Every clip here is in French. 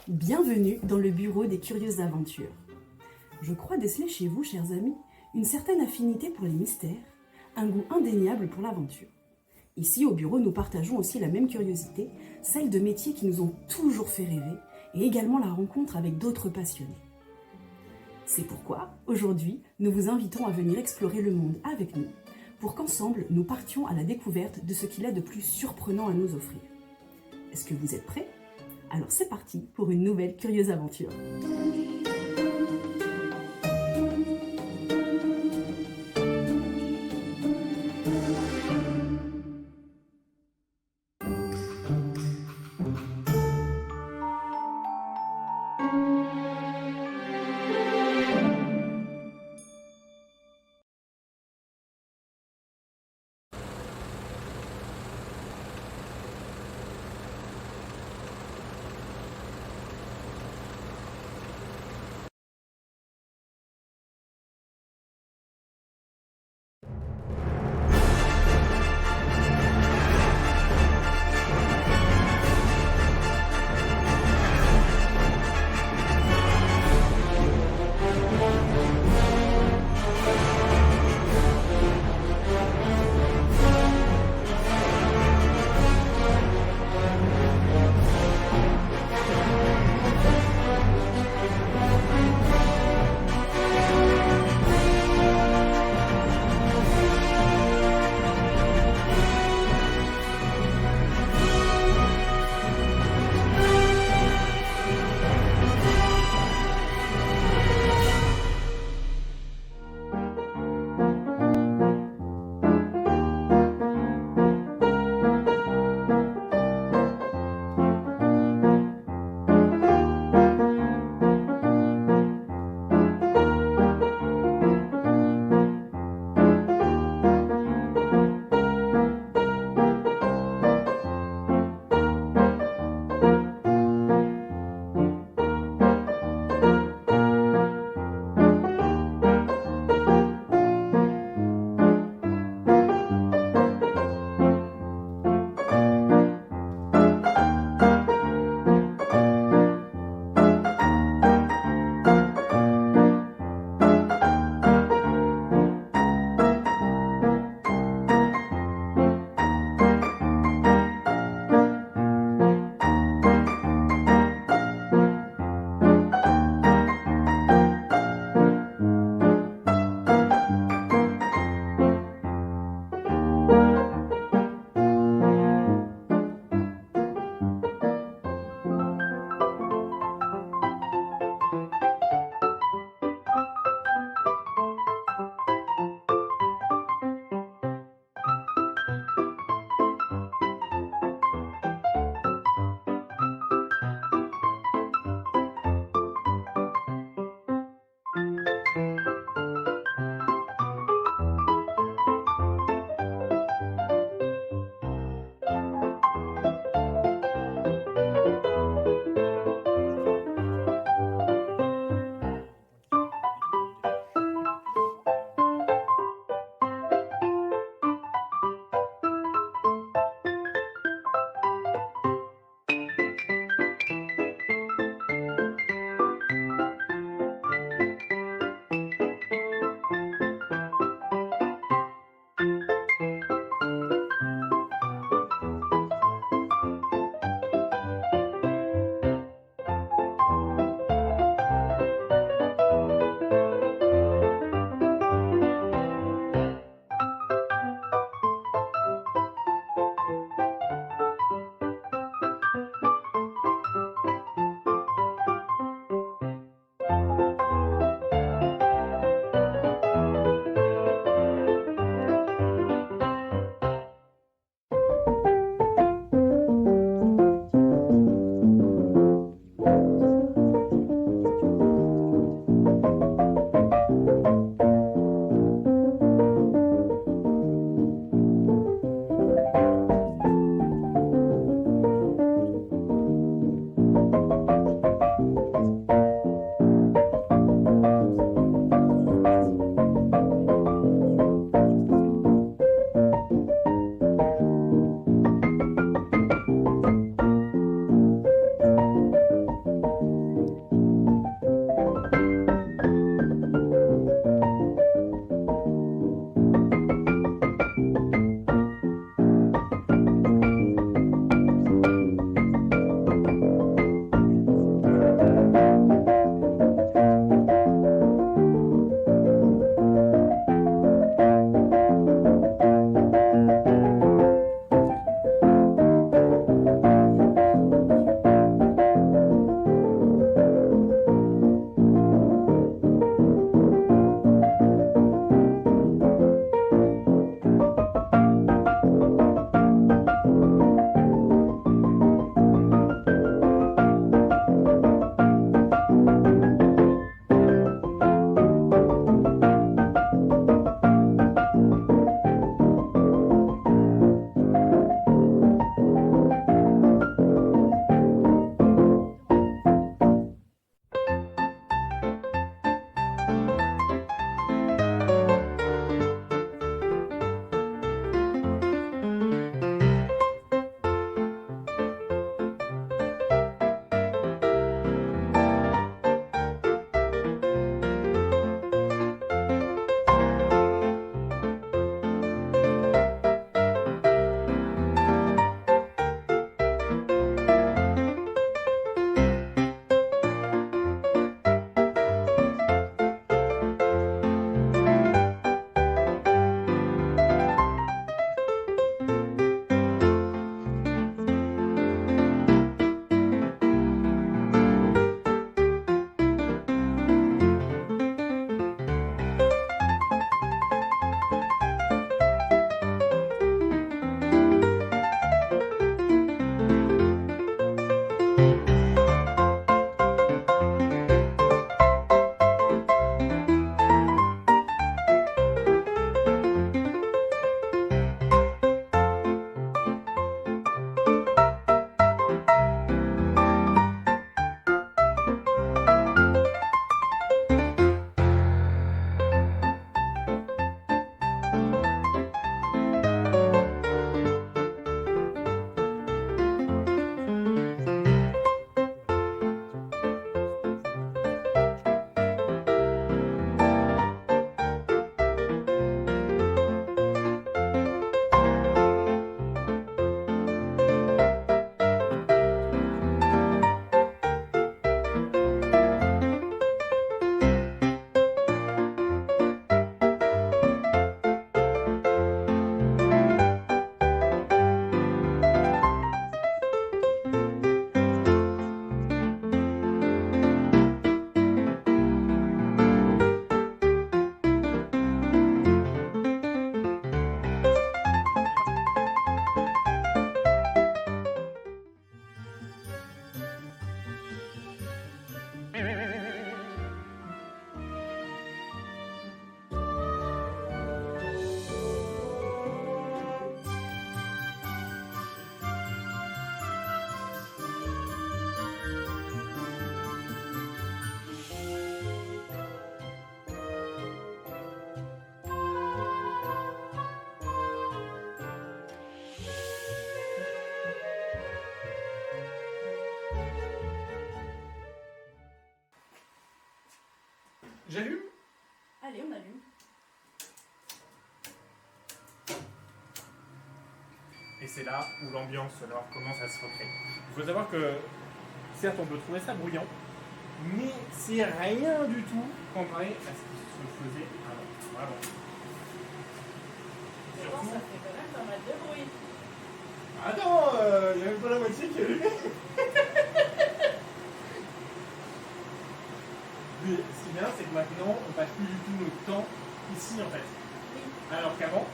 Bienvenue dans le bureau des curieuses aventures. Je crois déceler chez vous, chers amis, une certaine affinité pour les mystères, un goût indéniable pour l'aventure. Ici, au bureau, nous partageons aussi la même curiosité, celle de métiers qui nous ont toujours fait rêver, et également la rencontre avec d'autres passionnés. C'est pourquoi, aujourd'hui, nous vous invitons à venir explorer le monde avec nous, pour qu'ensemble, nous partions à la découverte de ce qu'il a de plus surprenant à nous offrir. Est-ce que vous êtes prêts ? Alors c'est parti pour une nouvelle curieuse aventure. J'allume. Allez, on allume. Et c'est là où l'ambiance sonore commence à se recréer. Il faut savoir que, certes, on peut trouver ça bruyant, mais c'est rien du tout comparé à ce qui se faisait avant. Vraiment. Surtout, ça fait quand même pas mal de bruit. Attends, il n'y a même pas la moitié qui est allumée. Mais ce qui est bien, c'est que maintenant, on passe plus du tout notre temps ici en fait. Oui. Alors qu'avant,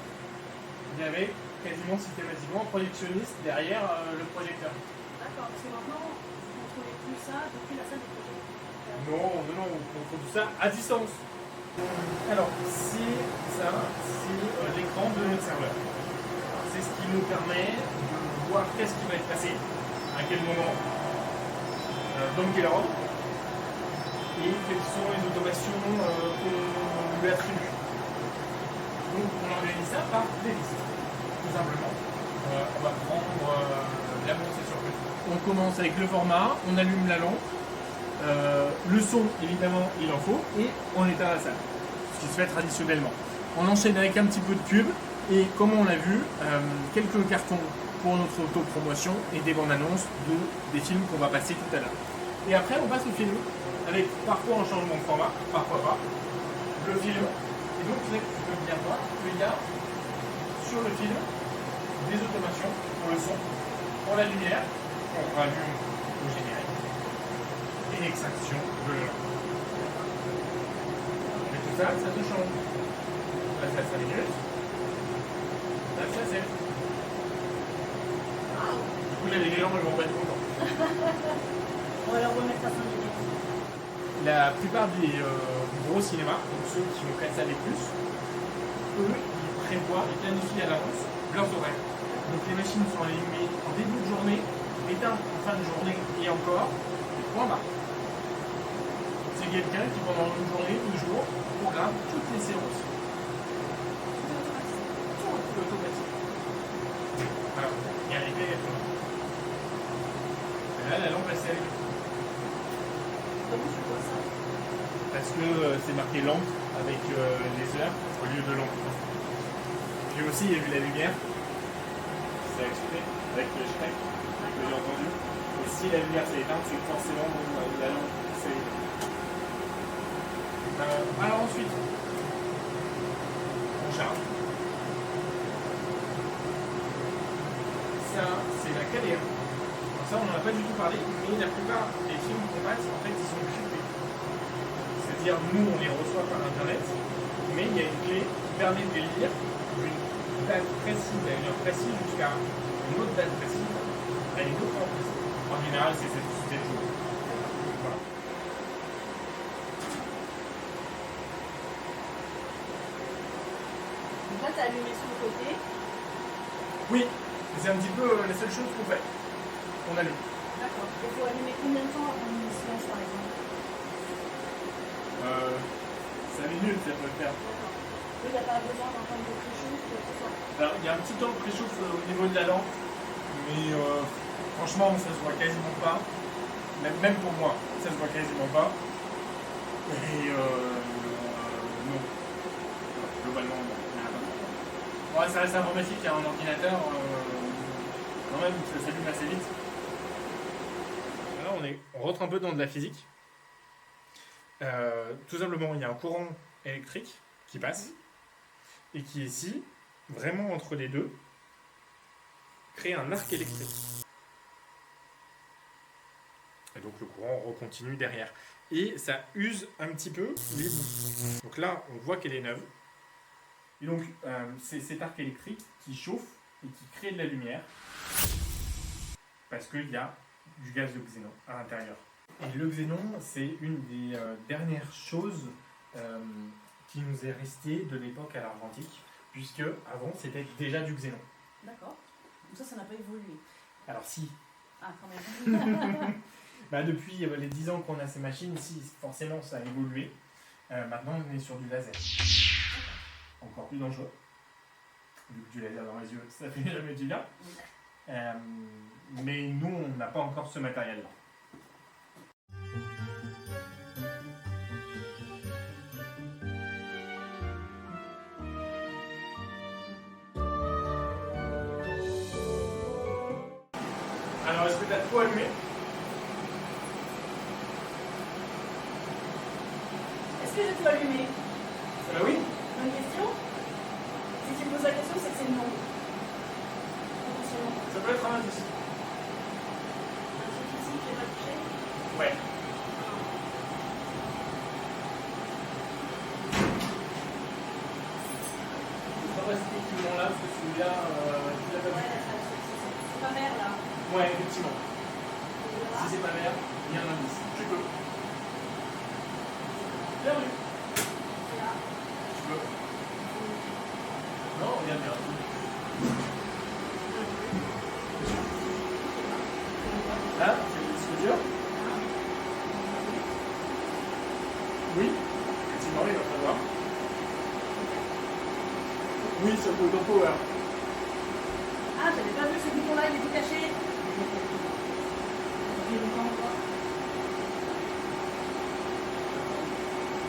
il y avait quasiment systématiquement un projectionniste derrière le projecteur. D'accord, parce que maintenant, vous ne contrôlez plus ça depuis la salle de projet. Non, on contrôle tout ça à distance. Alors, c'est ça, c'est l'écran de notre serveur. C'est ce qui nous permet de voir qu'est-ce qui va être passé, à quel moment, dans quel ordre, et quelles sont les automations qu'on lui attribue. Donc, on organise ça par playlist. Tout simplement. On va prendre l'avancée sur le. On commence avec le format, on allume la lampe, le son évidemment il en faut, et on éteint la salle. Ce qui se fait traditionnellement. On enchaîne avec un petit peu de pub, et comme on l'a vu, quelques cartons pour notre autopromotion et des bandes annonces des films qu'on va passer tout à l'heure. Et après on passe au film, avec parfois un changement de format, parfois pas, le film. Et donc tu peux bien voir qu'il y a sur le film des automations pour le son, pour la lumière, on rallume au générique, et l'extraction de l'heure. Mais tout ça, ça te change. Là, ça 5 minutes. Là, ça 7. Du coup, là, les clients, ils vont pas être contents. On va leur remettre à 5 minutes. La plupart des gros cinémas, donc ceux qui vont faire ça les plus, eux, ils prévoient et planifient à l'avance leurs horaires. Donc les machines sont allumées en début de journée, éteintes en fin de journée et encore, et point barre. C'est quelqu'un qui pendant une journée, 2 jours, programme toutes les séances. Tout automatique. Alors, y arriver exactement. Et là, la lampe elle s'est allumée. Comment tu vois ça? Parce que c'est marqué lampe avec les heures au lieu de lampe. Puis aussi, il y a eu la lumière. C'est exprès avec le Shrek que j'ai entendu. Et si la lumière s'est éteinte, c'est que forcément la lampe s'est éteinte. Alors ensuite, on charge. Ça, c'est la KDA. Alors ça, on n'en a pas du tout parlé, mais la plupart des films qu'on passe, en fait, ils sont cryptés. C'est-à-dire, nous, on les reçoit par Internet, mais il y a une clé qui permet de les lire d'une date précise à une heure précise jusqu'à une autre date précise à une autre heure précise. En général, c'est 7 jours. Voilà. Donc là, tu as allumé sur le côté. Oui, c'est un petit peu la seule chose qu'on fait. On allume. D'accord. Il faut allumer combien de temps avant une séance, par exemple? 5 minutes, ça peut le faire. D'accord. Il n'y a pas besoin d'un temps de préchauffe, tout ça. Alors, il y a un petit temps de préchauffe au niveau de la lampe, mais franchement, ça se voit quasiment pas. Même pour moi, ça se voit quasiment pas. Et non. Globalement, non. Ouais, ça reste informatique, il y a un ordinateur, quand même, ça s'allume assez vite. Là, on rentre un peu dans de la physique. Tout simplement, il y a un courant électrique qui passe et qui ici, vraiment entre les deux, crée un arc électrique. Et donc le courant recontinue derrière. Et ça use un petit peu les bouts. Donc là, on voit qu'elle est neuve. Et donc, c'est cet arc électrique qui chauffe et qui crée de la lumière parce qu'il y a du gaz de xénon à l'intérieur. Et le xénon, c'est une des dernières choses qui nous est restée de l'époque à l'argentique, puisque avant c'était déjà du xénon. D'accord. Donc ça n'a pas évolué. Alors si. Ah, quand même. Bah, depuis les 10 ans qu'on a ces machines, si forcément ça a évolué. Maintenant on est sur du laser. Encore plus dangereux. Vu que du laser dans les yeux, ça fait jamais du bien. Mais nous, on n'a pas encore ce matériel-là. Alors, est-ce que tu as tout allumé? Est-ce que j'ai tout allumé? Oui. Bonne question. Si tu me poses la question, c'est que c'est non. Potentiellement. Ça peut être un indice. Un truc ici que j'ai pas touché. Ouais. Je vais rester effectivement là, parce que celui-là, tu l'as pas vu. C'est pas vert là. Ouais, effectivement. Si c'est pas vert, il y a un indice. Tu peux. Bien vu. Tu peux. Non, regarde bien. Là, c'est le disque dur. Oui, effectivement, il va falloir. Oui, sur le bouton power. Ah, j'avais pas vu ce bouton là, il était caché. Il est longtemps encore.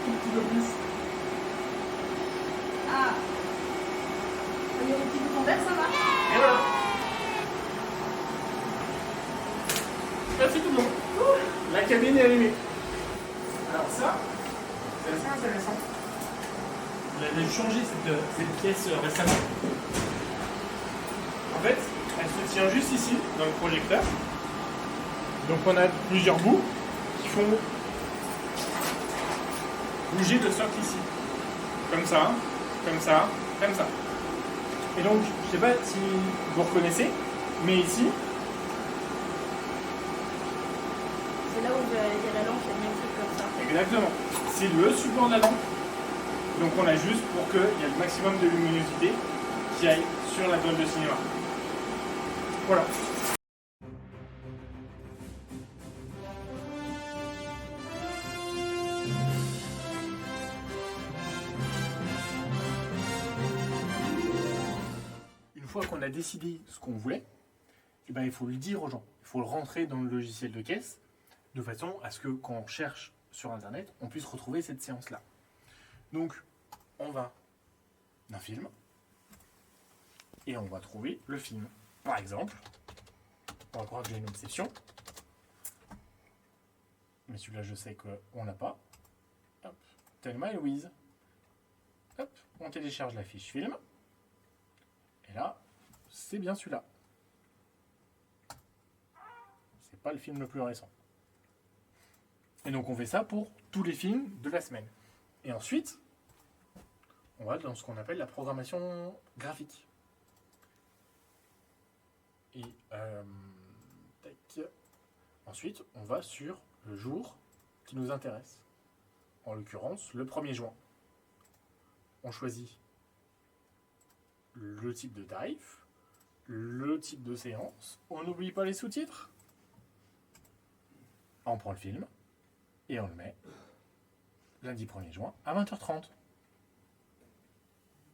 Un petit peu plus. Ah. Il y a des petits boutons verts, ça va. Et voilà. Merci tout le monde. La cabine est allumée. Alors ça, c'est assez intéressant. On a changé cette pièce récemment. En fait, elle se tient juste ici, dans le projecteur. Donc on a plusieurs bouts qui font bouger le socle ici. Comme ça, comme ça, comme ça. Et donc, je ne sais pas si vous reconnaissez, mais ici, C'est là où il y a la lampe qui a mis un truc comme ça. exactement, c'est le support de la lampe. Donc on a juste pour qu'il y ait le maximum de luminosité qui aille sur la toile de cinéma. Voilà. Une fois qu'on a décidé ce qu'on voulait, eh ben, il faut le dire aux gens. Il faut le rentrer dans le logiciel de caisse de façon à ce que quand on cherche sur Internet, on puisse retrouver cette séance-là. Donc, on va d'un film et on va trouver le film. Par exemple, on va croire que j'ai une obsession. Mais celui-là, je sais qu'on l'a pas. Hop, Thelma et Louise. Hop, on télécharge la fiche film. Et là, c'est bien celui-là. C'est pas le film le plus récent. Et donc on fait ça pour tous les films de la semaine. Et ensuite, on va dans ce qu'on appelle la programmation graphique. Et tac. Ensuite, on va sur le jour qui nous intéresse. En l'occurrence, le 1er juin. On choisit le type de tarif, le type de séance. On n'oublie pas les sous-titres. On prend le film et on le met lundi 1er juin à 20h30.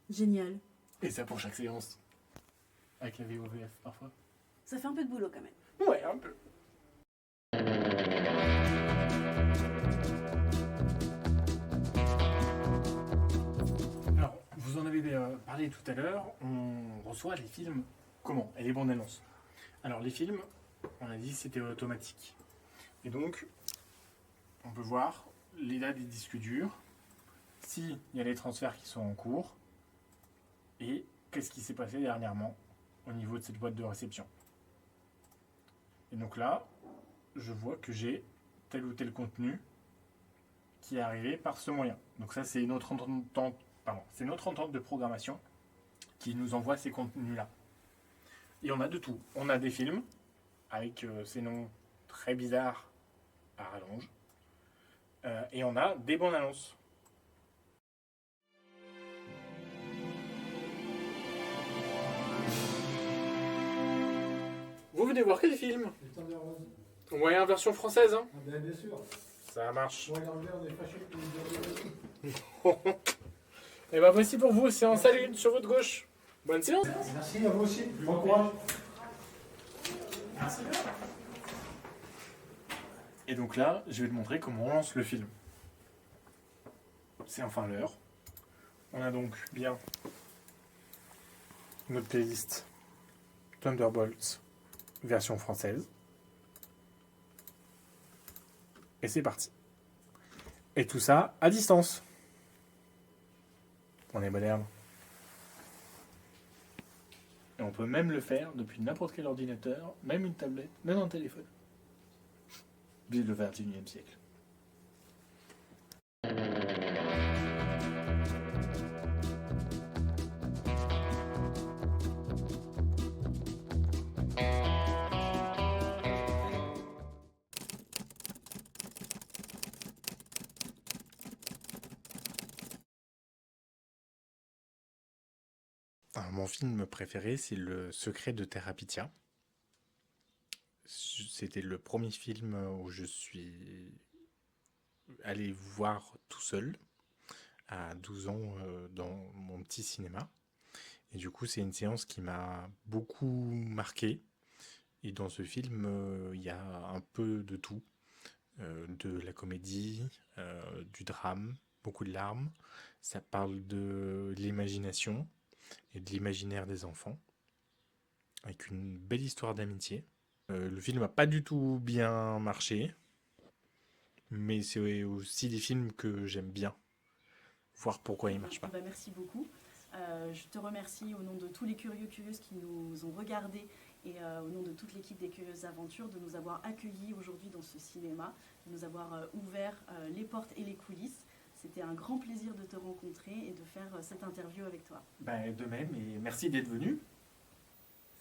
Génial. Et ça pour chaque séance. Avec la VOVF parfois. Ça fait un peu de boulot quand même. Ouais, un peu. Alors, vous en avez parlé tout à l'heure, on reçoit les films comment? Et les bandes annonces. Alors, les films, on a dit c'était automatique. Et donc, on peut voir les dates des disques durs, s'il y a les transferts qui sont en cours, et qu'est-ce qui s'est passé dernièrement au niveau de cette boîte de réception. Et donc là, je vois que j'ai tel ou tel contenu qui est arrivé par ce moyen. Donc ça, c'est notre entente de programmation qui nous envoie ces contenus-là. Et on a de tout. On a des films avec ces noms très bizarres à rallonge. Et on a des bandes annonces. Vous venez voir quel film? Les Thunder Rose. Ouais, en version française. Hein. Ah ben, bien sûr. Ça marche. Ouais, l'anglais, on est fâchés que vous avez. Et ben voici pour vous, séance à l'une sur votre gauche. Bonne séance. Merci à vous aussi. Bon courage. Merci. Et donc là, je vais te montrer comment on lance le film. C'est enfin l'heure. On a donc bien notre playlist Thunderbolts version française. Et c'est parti. Et tout ça à distance. On est moderne. Et on peut même le faire depuis n'importe quel ordinateur, même une tablette, même un téléphone. Vive le 21e siècle. Alors, mon film préféré, c'est Le Secret de Terabithia. C'était le premier film où je suis allé voir tout seul, à 12 ans, dans mon petit cinéma. Et du coup, c'est une séance qui m'a beaucoup marqué. Et dans ce film, il y a un peu de tout. De la comédie, du drame, beaucoup de larmes. Ça parle de l'imagination et de l'imaginaire des enfants, avec une belle histoire d'amitié. Le film n'a pas du tout bien marché, mais c'est aussi des films que j'aime bien, voir pourquoi ils ne marchent pas. Merci beaucoup. Je te remercie au nom de tous les curieuses qui nous ont regardés et au nom de toute l'équipe des Curieuses Aventures de nous avoir accueillis aujourd'hui dans ce cinéma, de nous avoir ouvert les portes et les coulisses. C'était un grand plaisir de te rencontrer et de faire cette interview avec toi. Ben, de même, et merci d'être venu.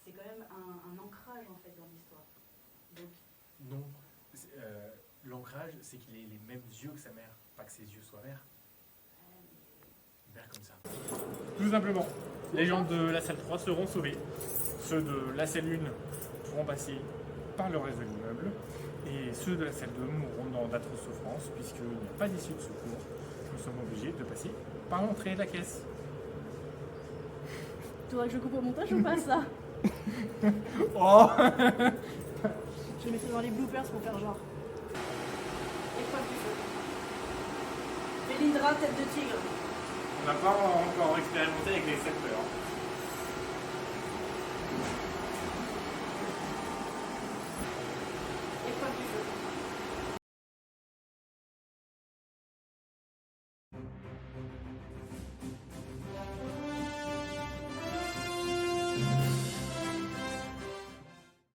C'est quand même un ancrage en fait dans l'histoire. Donc... Non, l'ancrage, c'est qu'il ait les mêmes yeux que sa mère, pas que ses yeux soient verts. Vert comme ça. Tout simplement, les gens de la salle 3 seront sauvés. Ceux de la salle 1 pourront passer par le reste de l'immeuble. Et ceux de la salle 2 mourront dans d'atroces souffrances, puisqu'il n'y a pas d'issue de secours. Nous sommes obligés de passer par l'entrée de la caisse. Tu voudrais que je coupe au montage ou pas ça? Oh Je vais mettre dans les bloopers pour faire genre. Épreuve du feu. Félindra, tête de tigre. On n'a pas encore expérimenté avec les secteurs.